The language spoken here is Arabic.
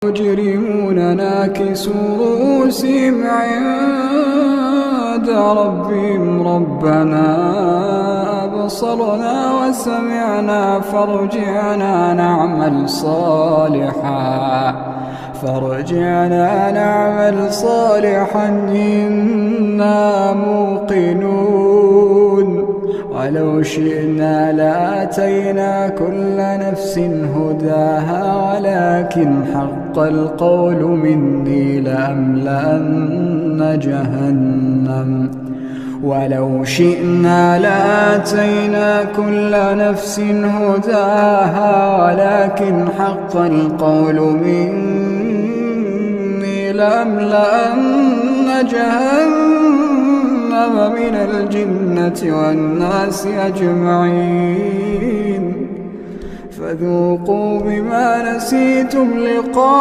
المجرمون ناكسوا رؤوسهم عند ربهم ربنا أبصرنا وسمعنا فارجعنا نعمل صالحا إنا موقنون ولو شئنا لآتينا كل نفس هداها ولكن حق القول مني لأملأن جهنم ولو شئنا لآتينا كل نفس هداها ولكن حق القول مني لأملأن جهنم من الجنة والناس أجمعين فذوقوا بما نسيتم لقاء